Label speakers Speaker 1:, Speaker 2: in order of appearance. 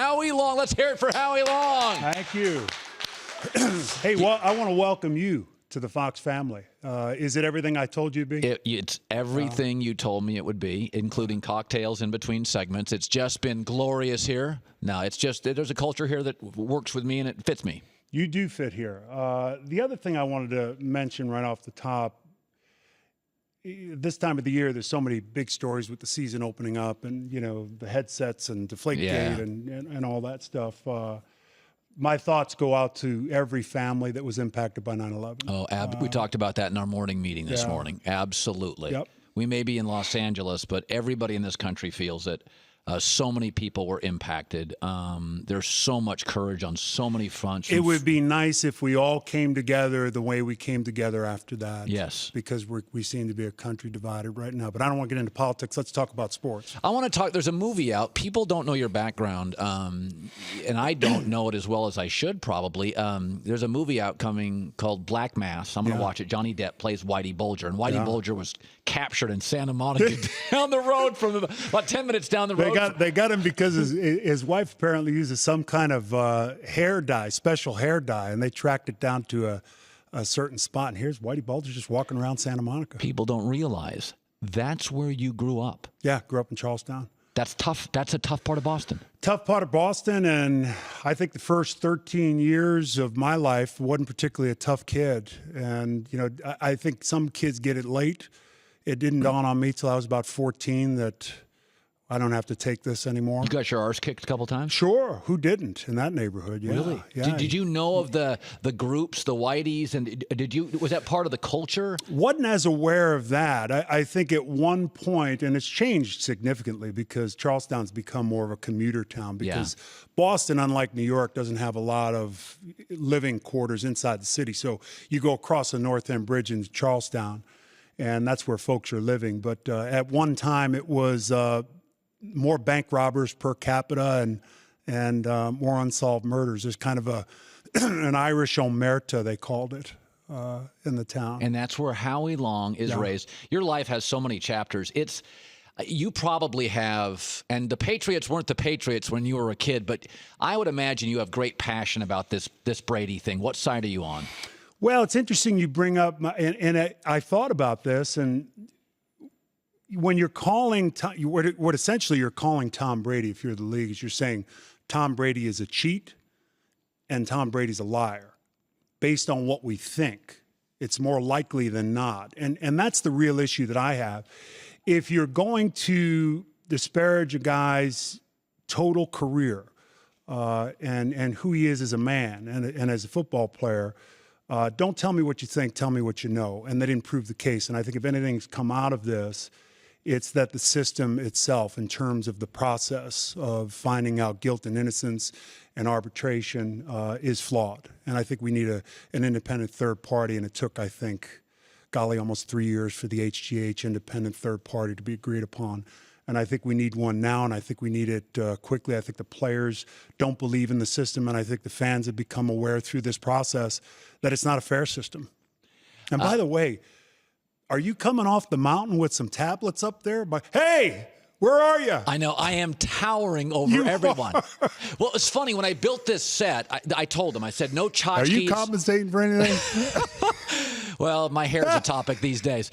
Speaker 1: Howie Long. Let's hear it for Howie Long.
Speaker 2: Thank you. Hey, well, I want to welcome you to the Fox family. Is it everything I told you it'd be?
Speaker 1: It's everything you told me it would be, including cocktails in between segments. It's just been glorious here. No, it's just there's a culture here that works with me and it fits me.
Speaker 2: You do fit here. The other thing I wanted to mention right off the top, this time of the year, there's so many big stories with the season opening up and, you know, the headsets and Deflategate and all that stuff. My thoughts go out to every family that was impacted by 9/11.
Speaker 1: Oh, we talked about that in our morning meeting this morning. Absolutely.
Speaker 2: Yep.
Speaker 1: We may be in Los Angeles, but everybody in this country feels it. So many people were impacted. There's so much courage on so many fronts.
Speaker 2: It would be nice if we all came together the way we came together after that.
Speaker 1: Yes.
Speaker 2: Because we seem to be a country divided right now. But I don't want to get into politics. Let's talk about sports.
Speaker 1: I want to talk. There's a movie out. People don't know your background, and I don't know it as well as I should probably. There's a movie out coming called Black Mass. I'm going to watch it. Johnny Depp plays Whitey Bulger, and Whitey Bulger was captured in Santa Monica down the road from about 10 minutes down the road.
Speaker 2: They got him because his wife apparently uses some kind of hair dye, special hair dye, and they tracked it down to a certain spot. And here's Whitey Bulger just walking around Santa Monica.
Speaker 1: People don't realize that's where you grew up.
Speaker 2: Yeah, grew up in Charlestown.
Speaker 1: That's tough. That's a tough part of Boston.
Speaker 2: Tough part of Boston, and I think the first 13 years of my life wasn't particularly a tough kid. And, you know, I think some kids get it late. It didn't dawn on me till I was about 14 that I don't have to take this anymore.
Speaker 1: You got your arse kicked a couple times?
Speaker 2: Sure. Who didn't in that neighborhood? Yeah.
Speaker 1: Really?
Speaker 2: Yeah.
Speaker 1: Did you know of the groups, the Whiteys, and was that part of the culture?
Speaker 2: Wasn't as aware of that. I think at one point, and it's changed significantly because Charlestown's become more of a commuter town because Boston, unlike New York, doesn't have a lot of living quarters inside the city. So you go across the North End Bridge into Charlestown, and that's where folks are living. But at one time, it was more bank robbers per capita and more unsolved murders. There's kind of an Irish omerta, they called it, in the town.
Speaker 1: And that's where Howie Long is raised. Your life has so many chapters. You probably have, and the Patriots weren't the Patriots when you were a kid, but I would imagine you have great passion about this Brady thing. What side are you on?
Speaker 2: Well, it's interesting you bring up, and I thought about this, and when you're calling, what essentially you're calling Tom Brady, if you're the league, is you're saying Tom Brady is a cheat and Tom Brady's a liar. Based on what we think, it's more likely than not. And that's the real issue that I have. If you're going to disparage a guy's total career and who he is as a man and as a football player, don't tell me what you think, tell me what you know. And they didn't prove the case. And I think if anything's come out of this, it's that the system itself, in terms of the process of finding out guilt and innocence and arbitration, is flawed. And I think we need an independent third party. And it took, I think, golly, almost 3 years for the HGH independent third party to be agreed upon. And I think we need one now, and I think we need it quickly. I think the players don't believe in the system, and I think the fans have become aware through this process that it's not a fair system. And by the way, are you coming off the mountain with some tablets up there? Hey, where are you?
Speaker 1: I know. I am towering over everyone. Well, it's funny. When I built this set, I told them, I said, no tchotchkes.
Speaker 2: Are you compensating for anything?
Speaker 1: Well, my hair's a topic these days.